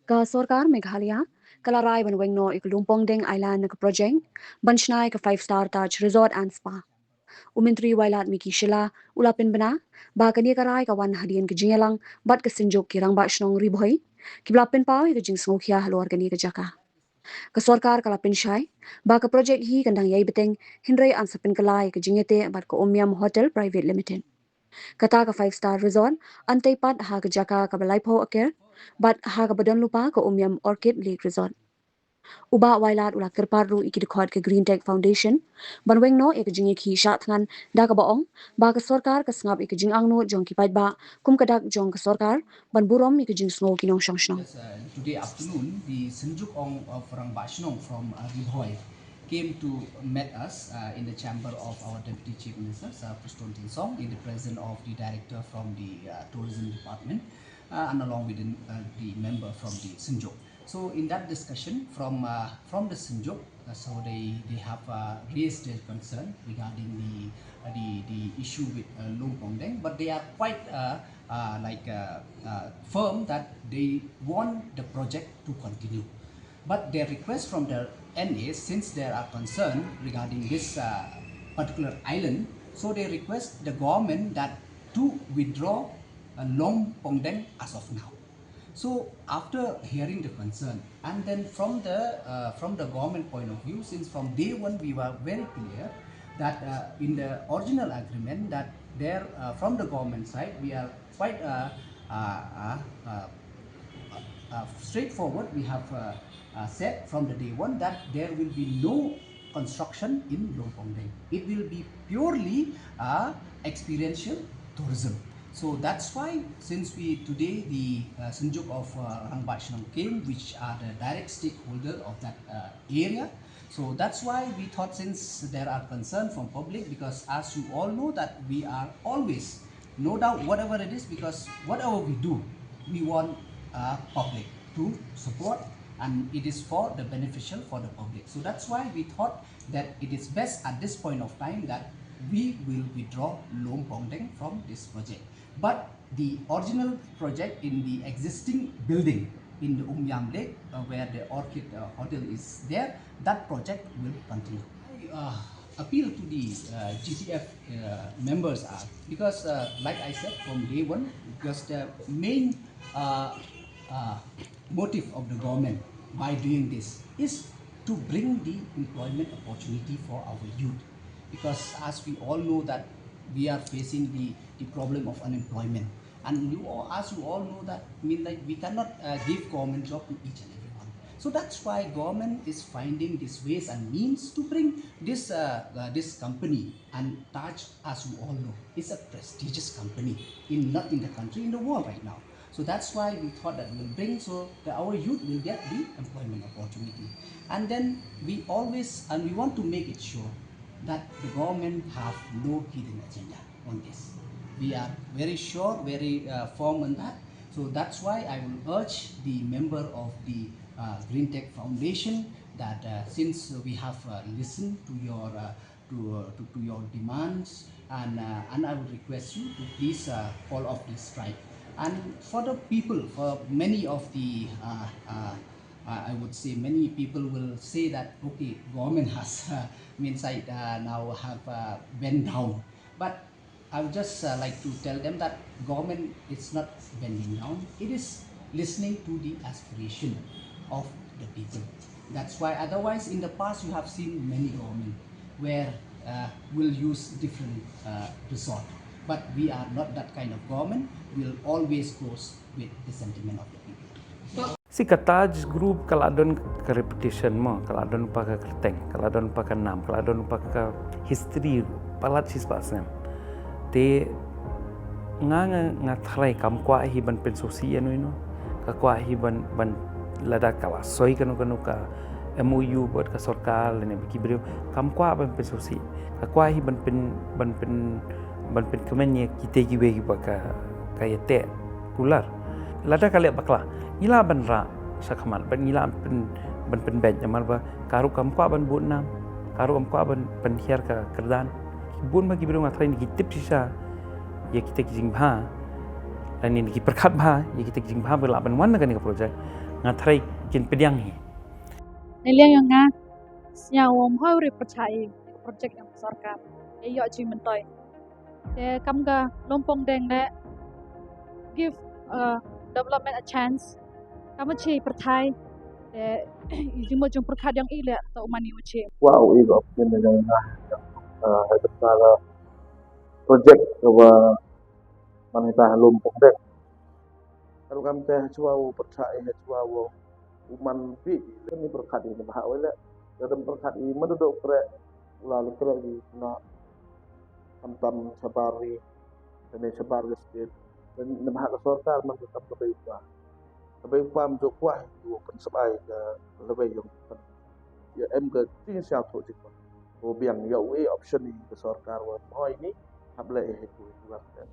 Ka Sorkar Meghalaya, Kalarai ban Wengno ik Lumpongdeng Island ke project, Banshnai ke 5-star Taj Resort and Spa. Umintri Wailat Miki Shilla, Ulapin Bana, Bakani Karai ka wan hadian ke Jingialang, Bat ke Sinjuk kirang ba shnong riboy, Kiblapin Pau ke Jing Smokia halor gani ke Jaka. Ka Sorkar kalapin Shai, Baka project hi kandang yai beteng, Hindray ansapin kalai ke Jingiate bat ke Omyam Hotel Private Limited. Kata ka 5-star resort, antay pat ha ka Jaka ka Balaipo Aker, but ha ka Badon Lupa ka Omyam Orchid Lake Resort. Uba wailat ula kerparu iki dekhot ke Green Tech Foundation, banweng no ek Jingiakhih shat ngan da ka baong, ba ka Sorkar ka sngap ik jing angno jong ki paidbah, kum kadak jong ka Sorkar, ban burom ik jing sngo kinong shnong. Yes, today afternoon, the Senjuk of Rang Shnong from Riboy came to meet us in the chamber of our Deputy Chief Minister, Nongstoin in the presence of the director from the tourism department and along with the member from the Senjuk. So in that discussion from the Senjuk, so they have raised their concern regarding the issue with Lumpongdeng, but they are quite firm that they want the project to continue. But their request from the NA, since there are concern regarding this particular island, so they request the government that to withdraw Lumpongdeng as of now. So after hearing the concern, and then from the government point of view, since from day one we were very clear that in the original agreement that there from the government side we are quite straightforward. We have said from the day one that there will be no construction in Lumpongdeng. It will be purely experiential tourism. So that's why since we today the Senjuk of Rang Shnong came, which are the direct stakeholder of that area. So that's why we thought, since there are concern from public, because as you all know that we are always, no doubt whatever it is, because whatever we do, we want public to support, and it is for the beneficial for the public. So that's why we thought that it is best at this point of time that we will withdraw Lumpongdeng from this project. But the original project in the existing building in the Omyam Lake, where the Orchid Hotel is there, that project will continue. I appeal to the GTF members are, because like I said from day one, because the main motive of the government by doing this is to bring the employment opportunity for our youth, because as we all know that we are facing the problem of unemployment, and as you all know that like we cannot give government job to each and everyone. So that's why government is finding these ways and means to bring this this company. And Taj, as you all know, is a prestigious company not in the country, in the world right now. So that's why we thought that we'll bring, so that our youth will get the employment opportunity. And then we always, and we want to make it sure that the government have no hidden agenda on this. We are very sure, very firm on that. So that's why I will urge the member of the Green Tech Foundation that since we have listened to your to your demands, and I would request you to please call off this strike. And for the people, for many of the I would say many people will say that okay, government has now have bent down, but I would just like to tell them that government is not bending down. It is listening to the aspiration of the people. That's why otherwise in the past you have seen many government where will use different resort. But we are not that kind of government. We'll always goes with the sentiment of the people. Si kataj group kaladon ke repetition mo, kaladon pa ke kerteng, kaladon pa ke nam, kaladon pa ke history palat sis pasem. Te nga try kam kwa hi ban pen sosial no, ka kwa hi ban lada kala soi kanu ka MOU buat ke Sorkar ne biki beliau kam kwa ban pen sosial, ka kwa hi ban pen kemenye kita giwe gi baka kaya te kular lada kali bakla ila ban ra sakhaman ban ila ban pen ben jamal ba karu kam kwa ban bu nam karu kam kwa ban pen hiar ka kerdan bun bagi beliau ngatrain gi tip sisa ya kita jing bha dan ini ki perkat bha ya kita jing bha bela ban wan kan ka project ngatrai kin pediang hi. Niliang yang nga siawom hau ri percaya projek yang Sorkar. Iyo ji mentoi. Te kamga Lumpongdeng le give development a chance. Kamu ci percaya te izimo jung perkad yang ile atau umani uci. Wow, itu option yang ada project bahwa manita Lumpongdeng. Kalau kami teh cuau percaya cuau uman pi ini perkat ini bahak wala dalam perkat ini menduduk kere lalu kere di nak tam sabari dan sabari state dan bahak Sorkar man tetap lebih untuk kuah itu pensebai ke lebih yang ya em ke jingïathuh juga. Ko biang ya option ni ke Sorkar wa moi ni hable itu kan.